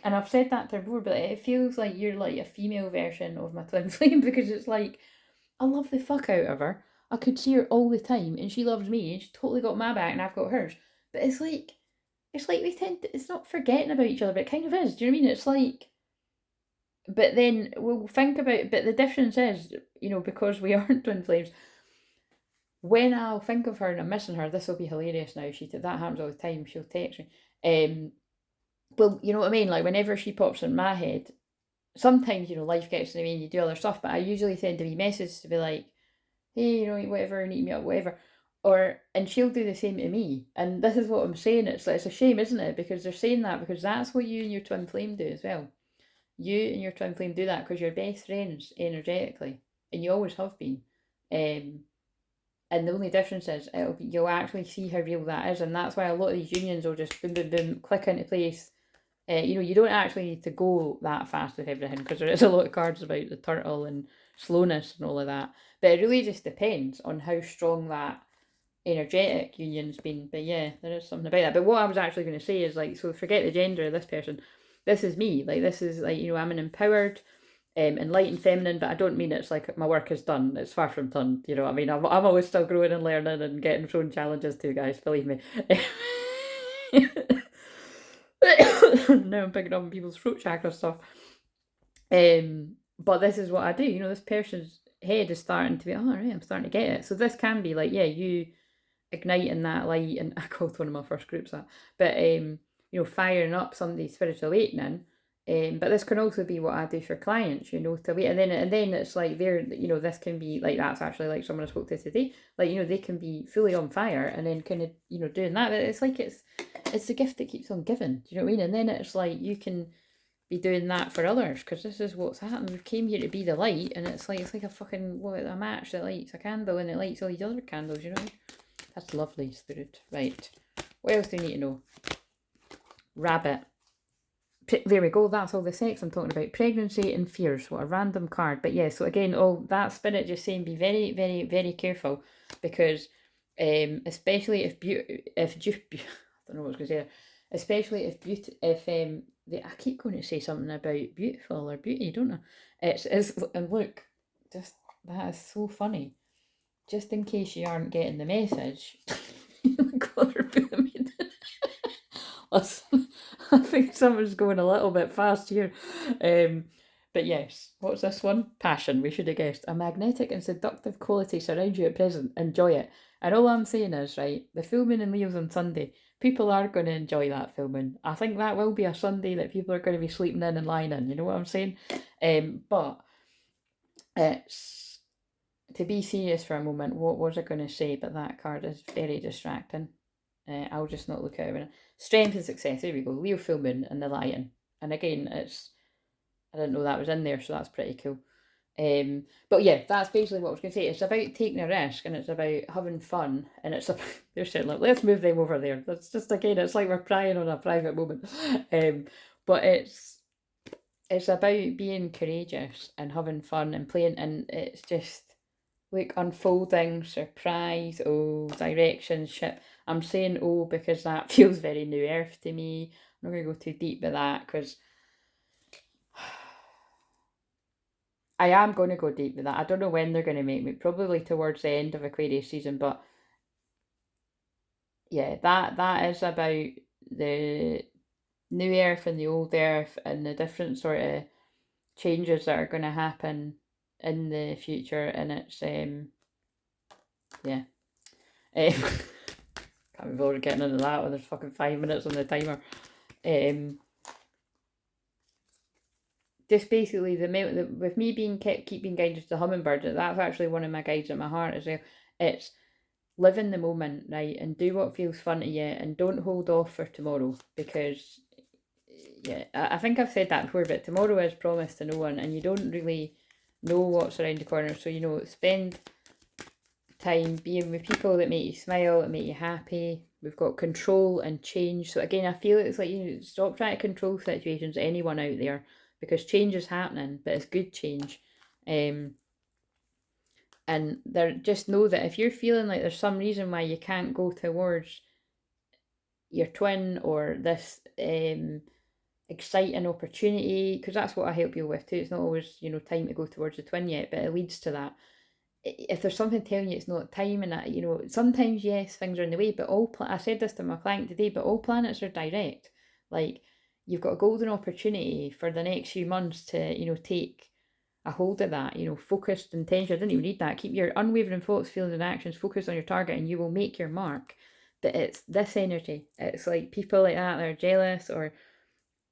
And I've said that to her before, but it feels like you're like a female version of my twin flame, because it's like, I love the fuck out of her. I could see her all the time, and she loves me, and she's totally got my back, and I've got hers. But it's like we tend to, it's not forgetting about each other, but it kind of is. Do you know what I mean? It's like, but then we'll think about, but the difference is, you know, because we aren't twin flames, when I'll think of her and I'm missing her, this will be hilarious now. That happens all the time. She'll text me. Well, you know what I mean? Like, whenever she pops in my head, sometimes, you know, life gets in the way and you do other stuff, but I usually send a wee message to be like, hey, you know, whatever, need me up, whatever. And she'll do the same to me. And this is what I'm saying. It's like, it's a shame, isn't it? Because they're saying that because that's what you and your twin flame do as well. You and your twin flame do that because you're best friends energetically, and you always have been. And the only difference is you'll actually see how real that is, and that's why a lot of these unions will just boom, boom, boom, click into place. You know, you don't actually need to go that fast with everything, because there is a lot of cards about the turtle and slowness and all of that. But it really just depends on how strong that energetic union's been. But yeah, there is something about that. But what I was actually going to say is, like, so forget the gender of this person. This is me. Like, this is like, you know, I'm an empowered, enlightened feminine, but I don't mean it's like my work is done. It's far from done. You know what I mean? I'm always still growing and learning and getting thrown challenges too, guys. Believe me. Now I'm picking up on people's throat chakra stuff. But this is what I do. You know, this person's head is starting to be, oh, right, I'm starting to get it. So this can be like, yeah, you igniting that light, and I called one of my first groups that, but you know, firing up somebody's spiritual awakening. But this can also be what I do for clients, you know, to wait, and then it's like you know, this can be like, that's actually like someone I spoke to today, like, you know, they can be fully on fire and then kind of, you know, doing that. But it's like it's the gift that keeps on giving. Do you know what I mean? And then it's like you can be doing that for others, because this is what's happened. We came here to be the light, and it's like a fucking a match that lights a candle, and it lights all these other candles. You know, that's lovely, spirit. Right. What else do you need to know? Rabbit. there we go, that's all the sex I'm talking about. Pregnancy and fears, what a random card. But yeah, so again, all that spirit just saying be very, very, very careful, because especially if I don't know what I was going to say, especially if I keep going to say something about beautiful or beauty, don't I? It's and look, just that is so funny. Just in case you aren't getting the message, Listen, I think someone's going a little bit fast here. But yes, what's this one? Passion, we should have guessed. A magnetic and seductive quality surrounds you at present. Enjoy it. And all I'm saying is, right, the full moon in Leo's on Sunday. People are going to enjoy that full moon. I think that will be a Sunday that people are going to be sleeping in and lying in. You know what I'm saying? But it's, to be serious for a moment, what was I going to say? But that card is very distracting. I'll just not look at it. Strength and success. There we go. Leo full moon and the lion. And again, I didn't know that was in there, so that's pretty cool. But yeah, that's basically what I was going to say. It's about taking a risk, and it's about having fun, and it's about, they're saying, like, let's move them over there. That's just, again, it's like we're prying on a private moment. But it's about being courageous and having fun and playing, and it's just like unfolding, surprise, direction, ship. I'm saying because that feels very New Earth to me. I'm not going to go too deep with that, because I am going to go deep with that. I don't know when they're going to make me, probably towards the end of Aquarius season, but yeah, that is about the New Earth and the Old Earth and the different sort of changes that are going to happen in the future, and it's yeah. Can't be bothered getting into that when there's fucking 5 minutes on the timer. Just basically with me keeping guided to the hummingbird, that's actually one of my guides at my heart as well. It's live in the moment, right, and do what feels fun to you, and don't hold off for tomorrow, because yeah, I think I've said that before, but tomorrow is promised to no one, and you don't really know what's around the corner. So spend time being with people that make you smile, that make you happy. We've got control and change. So again, I feel it's like, stop trying to control situations, anyone out there, because change is happening, but it's good change. And there, just know that if you're feeling like there's some reason why you can't go towards your twin or this exciting opportunity, because that's what I help you with too. It's not always time to go towards the twin yet, but it leads to that. If there's something telling you it's not time, and that sometimes yes, things are in the way, but I said this to my client today, but all planets are direct. Like, you've got a golden opportunity for the next few months to take a hold of that, focused intention. I didn't even need that. Keep your unwavering thoughts, feelings and actions focused on your target, and you will make your mark. But it's this energy. It's like people like that are jealous, or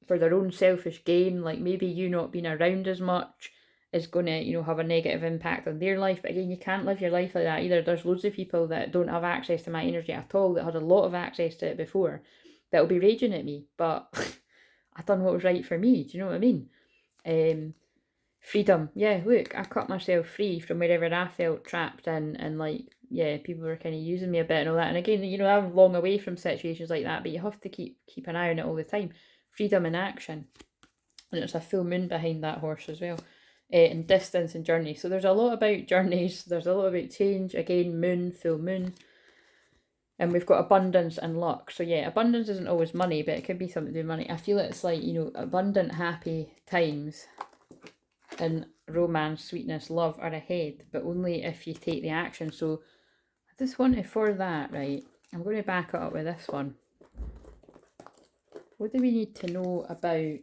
for their own selfish gain, like maybe you not being around as much is going to, have a negative impact on their life. But again, you can't live your life like that either. There's loads of people that don't have access to my energy at all, that had a lot of access to it before, that'll be raging at me, but I done what was right for me. Do you know what I mean? Freedom. Yeah, look, I cut myself free from wherever I felt trapped in, and people were kind of using me a bit and all that. And again, I'm long away from situations like that, but you have to keep an eye on it all the time. Freedom in action. And it's a full moon behind that horse as well. And distance and journey. So there's a lot about journeys. There's a lot about change. Again, moon, full moon. And we've got abundance and luck. So yeah, abundance isn't always money, but it could be something to do with money. I feel it's like, abundant, happy times and romance, sweetness, love are ahead, but only if you take the action. So I just wanted, for that, right, I'm going to back it up with this one. What do we need to know about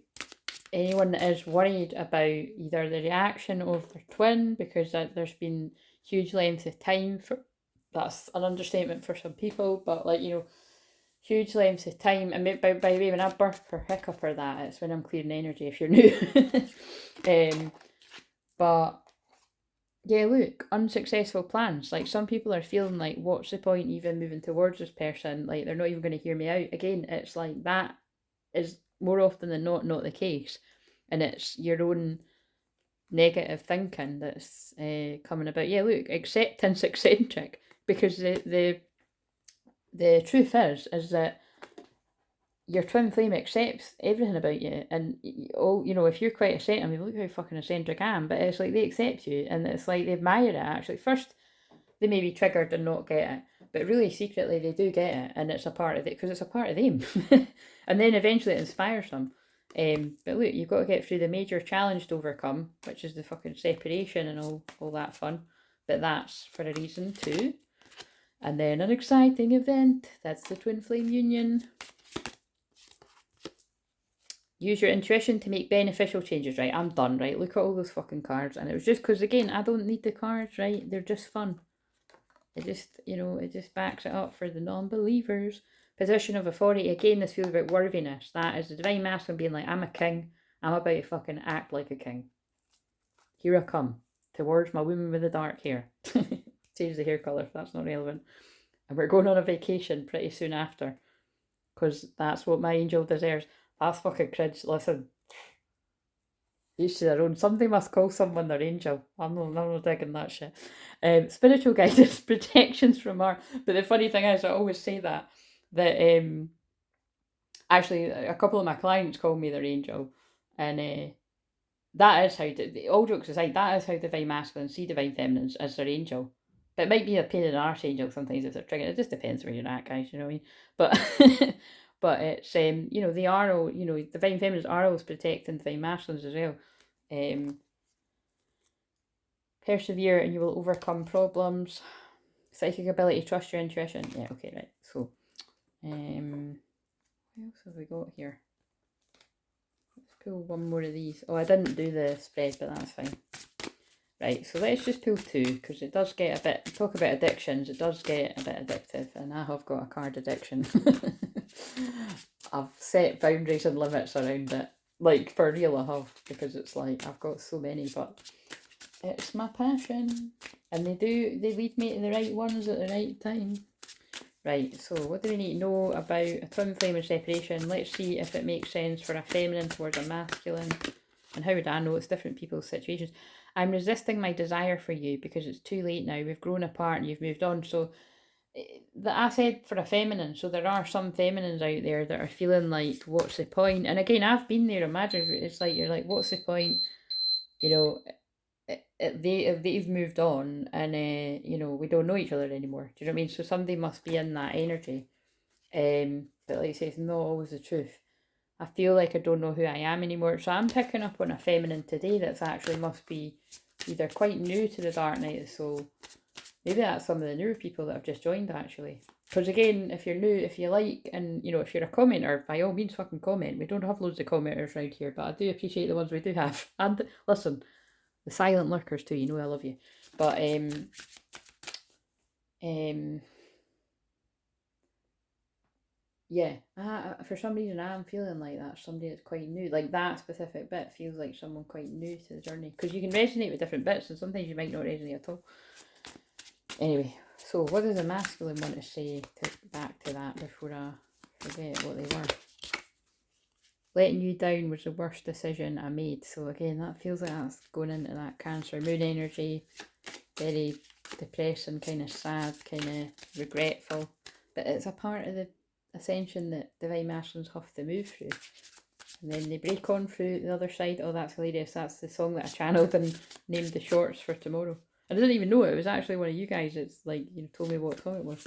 anyone that is worried about either the reaction of their twin, because there's been huge lengths of time for, that's an understatement for some people, but huge lengths of time, and by the way, when I burp or hiccup or that, it's when I'm clearing energy if you're new. But yeah, look, unsuccessful plans. Like, some people are feeling like, what's the point even moving towards this person? Like, they're not even going to hear me out. Again, it's like that is more often than not the case, and it's your own negative thinking that's coming about. Yeah, look, acceptance eccentric, because the truth is that your twin flame accepts everything about you, and oh, you know, if you're quite eccentric, I mean, look how fucking eccentric I am, but it's like they accept you, and it's like they admire it. Actually, first they may be triggered and not get it, but really secretly they do get it, and it's a part of it because it's a part of them, and then eventually it inspires them. But look, you've got to get through the major challenge to overcome, which is the fucking separation and all that fun. But that's for a reason too. And then an exciting event. That's the twin flame union. Use your intuition to make beneficial changes. Right, I'm done. Right, look at all those fucking cards. And it was just because, again, I don't need the cards, right? They're just fun. It just, you know, it just backs it up for the non-believers. Position of authority. Again, this feels about worthiness. That is the divine masculine being like, I'm a king. I'm about to fucking act like a king. Here I come. Towards my woman with the dark hair. Change the hair colour if that's not relevant. And we're going on a vacation pretty soon after. Because that's what my angel deserves. That's fucking cringe. Listen. Each to their own. Somebody must call someone their angel. I'm not digging that shit. Spiritual guidance, protections from harm. But the funny thing is, I always say that actually a couple of my clients call me their angel, and that is how all jokes aside, that is how divine masculine see divine feminines as their angel. But it might be a pain in the arse angel sometimes if they're triggered. It just depends where you're at, guys. You know what I mean? But but it's you know, they are all, you know, divine feminines are always protecting divine masculines as well. Persevere and you will overcome problems. Psychic ability, trust your intuition. Yeah, okay, right. So what else have we got here? Let's pull one more of these. Oh, I didn't do the spread, but that's fine. Right, so let's just pull two, because it does get a bit, talk about addictions, it does get a bit addictive, and I have got a card addiction. I've set boundaries and limits around it. Like, for real I have, because it's like, I've got so many, but it's my passion. And they lead me to the right ones at the right time. Right, so what do we need to know about a twin flame and separation? Let's see if it makes sense for a feminine towards a masculine. And how would I know? It's different people's situations. I'm resisting my desire for you because it's too late now. We've grown apart and you've moved on. So I said for a feminine. So there are some feminines out there that are feeling like, what's the point? And again, I've been there. Imagine if it's like, you're like, what's the point? You know, they've moved on and, you know, we don't know each other anymore. Do you know what I mean? So somebody must be in that energy. But like I say, it's not always the truth. I feel like I don't know who I am anymore. So I'm picking up on a feminine today that's actually must be either quite new to the dark night of the soul. Maybe that's some of the newer people that have just joined actually. Because again, if you're new, if you like, and you know, if you're a commenter, by all means fucking comment. We don't have loads of commenters around here, but I do appreciate the ones we do have. And listen, the silent lurkers too, you know I love you. But yeah, for some reason I'm feeling like that's somebody that's quite new. Like that specific bit feels like someone quite new to the journey. Because you can resonate with different bits and sometimes you might not resonate at all. Anyway, so what does the masculine want to say back to that before I forget what they were? Letting you down was the worst decision I made. So again, that feels like that's going into that Cancer moon energy. Very depressing, kind of sad, kind of regretful. But it's a part of the ascension that divine masculines have to move through, and then they break on through the other side. Oh, that's hilarious. That's the song that I channeled and named the shorts for tomorrow. I didn't even know it. It was actually one of you guys that's like, you know, told me what song it was.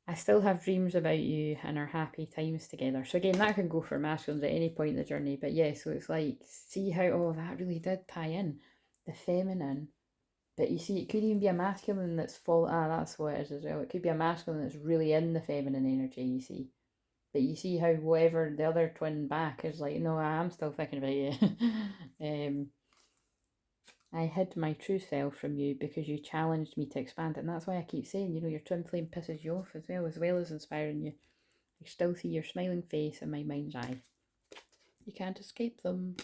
I still have dreams about you and our happy times together. So again, that can go for masculines at any point in the journey. But yeah, so it's like, see how, oh, that really did tie in. The feminine. But you see, it could even be a masculine that's that's what it is as well. It could be a masculine that's really in the feminine energy, you see. But you see how whoever the other twin back is like, no, I'm still thinking about you. I hid my true self from you because you challenged me to expand it. And that's why I keep saying, you know, your twin flame pisses you off as well as inspiring you. I still see your smiling face in my mind's eye. You can't escape them.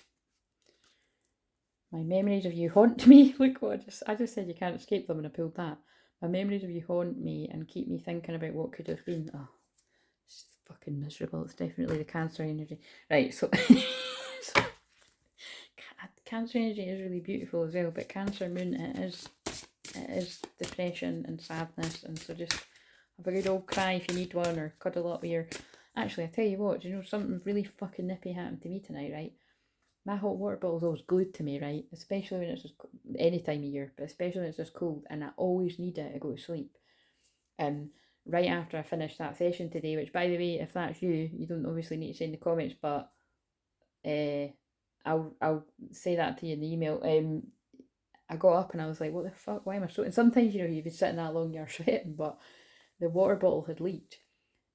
My memories of you haunt me. Look what I just said, you can't escape them, and I pulled that. My memories of you haunt me and keep me thinking about what could have been. Oh, it's fucking miserable. It's definitely the Cancer energy. Right, so, so Cancer energy is really beautiful as well, but Cancer moon, it is depression and sadness, and so just have a good old cry if you need one, or cuddle up with your Actually, I tell you what, do you know something really fucking nippy happened to me tonight, right? My hot water bottle's always glued to me, right? Especially when it's just any time of year, but especially when it's just cold, and I always need it to go to sleep. And right after I finished that session today, which by the way, if that's you, you don't obviously need to say in the comments, but I'll say that to you in the email. I got up and I was like, what the fuck? Why am I so? And sometimes, you know, you've been sitting that long, you're sweating, but the water bottle had leaked.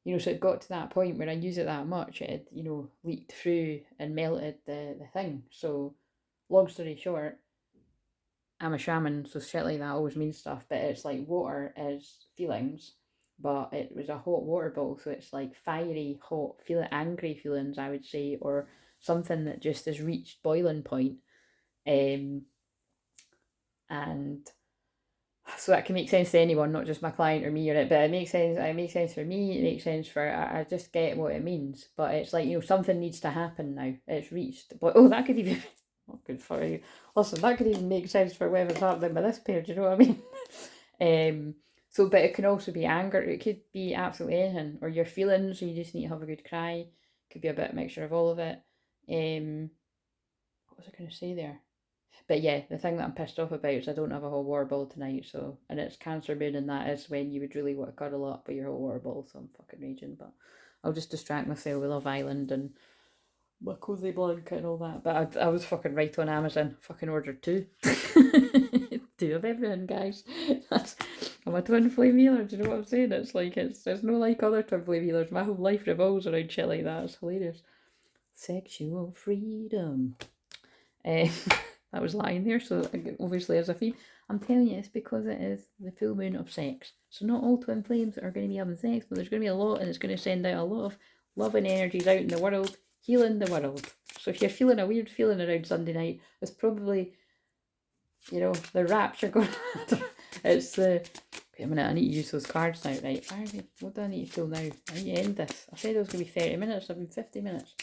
You know, so it got to that point where I use it that much, it had, you know, leaked through and melted the thing. So, long story short, I'm a shaman, so shit like that always means stuff, but it's like water is feelings, but it was a hot water bottle, so it's like fiery, hot, angry feelings, I would say, or something that just has reached boiling point. And so that can make sense to anyone, not just my client or me or it, but it makes sense. It makes sense for me. It makes sense for I just get what it means. But it's like, you know, something needs to happen now. It's reached. But oh, that could even. Oh, good for you. Listen, that could even make sense for whatever's happening with this pair. Do you know what I mean? So, but it can also be anger. It could be absolutely anything, or your feelings. So you just need to have a good cry. It could be a bit of mixture of all of it. What was I going to say there? But yeah, the thing that I'm pissed off about is I don't have a whole water bottle tonight, so, and it's Cancer Moon, and that is when you would really want to cuddle up with your whole water bottle, so I'm fucking raging, but I'll just distract myself with Love Island and my cozy blanket and all that. But I was fucking right on Amazon, fucking ordered 2. 2 of everything, guys. I'm a twin flame healer, do you know what I'm saying? It's like, it's no like other twin flame healers. My whole life revolves around shit like that. It's hilarious. Sexual freedom. That was lying there, so obviously as a theme. I'm telling you, it's because it is the full moon of sex. So not all twin flames are going to be having sex, but there's going to be a lot, and it's going to send out a lot of loving energies out in the world, healing the world. So if you're feeling a weird feeling around Sunday night, it's probably, you know, the rapture going on. It's the... Wait a minute, I need to use those cards now, right? What do I need to feel now? I need to end this. I said it was going to be 30 minutes, I've been 50 minutes.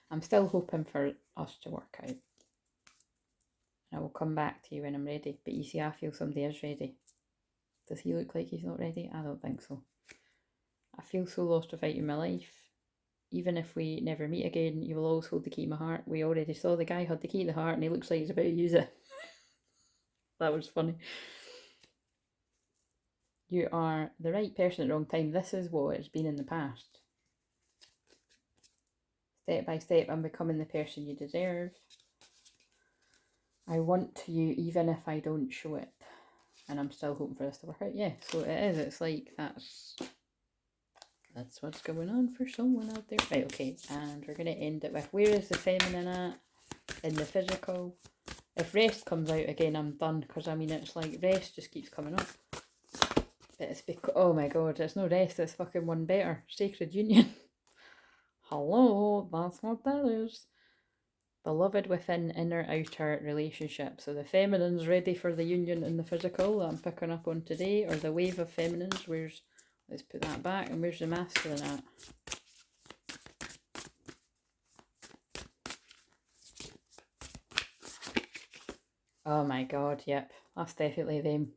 I'm still hoping for us to work out. And I will come back to you when I'm ready. But you see, I feel somebody is ready. Does he look like he's not ready? I don't think so. I feel so lost without you in my life. Even if we never meet again, you will always hold the key in my heart. We already saw the guy had the key in the heart and he looks like he's about to use it. That was funny. You are the right person at the wrong time. This is what it's been in the past. Step by step, I'm becoming the person you deserve. I want you even if I don't show it. And I'm still hoping for this to work out. Yeah, so it is. It's like that's what's going on for someone out there. Right, okay. And we're going to end it with, where is the feminine at? In the physical. If rest comes out again, I'm done. Because, I mean, it's like rest just keeps coming up. But it's because, oh my god, it's no rest. It's fucking one better. Sacred union. Hello, that's what that is. Beloved within, inner outer relationship. So the feminine's ready for the union in the physical that I'm picking up on today, or the wave of feminines. Where's, let's put that back, and where's the masculine at? Oh my god, yep, that's definitely them.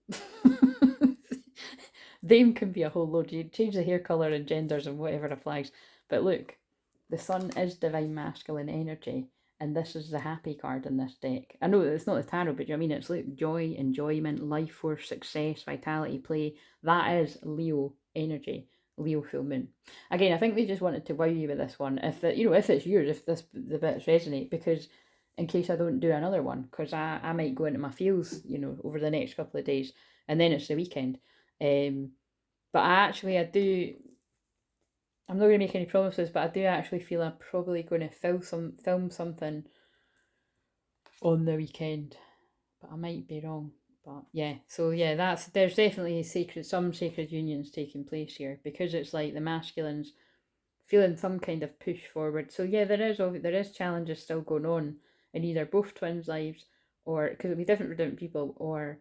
Them can be a whole load. You change the hair colour and genders and whatever applies. But look, the sun is divine masculine energy. And this is the happy card in this deck. I know it's not the tarot, but you know what I mean? It's like joy, enjoyment, life force, success, vitality, play. That is Leo energy, Leo full moon. Again, I think they just wanted to wow you with this one. If it, you know, if it's yours, if the bits resonate, because in case I don't do another one, because I might go into my feels, you know, over the next couple of days, and then it's the weekend. But I do. I'm not going to make any promises, but I do actually feel I'm probably going to film something on the weekend. But I might be wrong. But yeah, so yeah, there's definitely some sacred unions taking place here, because it's like the masculines feeling some kind of push forward. So yeah, there is challenges still going on in either both twins' lives, or because it'll be different for different people, or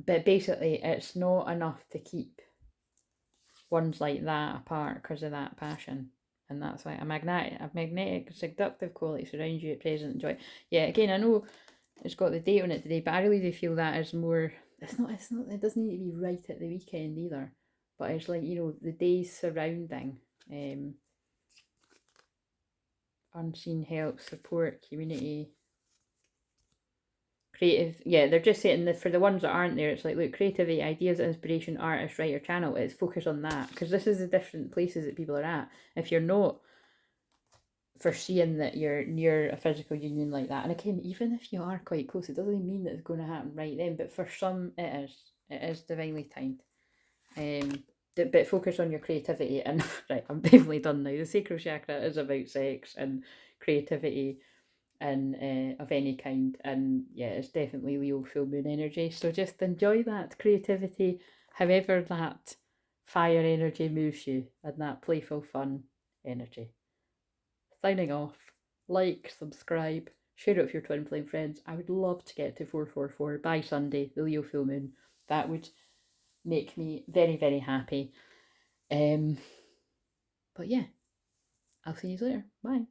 but basically it's not enough to keep ones like that apart because of that passion. And that's why a magnetic seductive quality surrounds you at present. Enjoy. Yeah, again, I know it's got the date on it today, but I really do feel that is more, it doesn't need to be right at the weekend either, but it's like, you know, the days surrounding unseen help, support, community, creative. Yeah, they're just saying that for the ones that aren't there, it's like, look, creativity, ideas, inspiration, artist, writer, channel. It's focus on that, because this is the different places that people are at. If you're not foreseeing that you're near a physical union like that, and again, even if you are quite close, it doesn't mean that it's going to happen right then, but for some it is divinely timed. But focus on your creativity. And right, I'm definitely done now. The sacral chakra is about sex and creativity and of any kind, and yeah, it's definitely Leo full moon energy, so just enjoy that creativity however that fire energy moves you, and that playful fun energy. Signing off. Like, subscribe, share it with your twin flame friends. I would love to get to 444 by Sunday, the Leo full moon. That would make me very, very happy. But yeah, I'll see you later. Bye.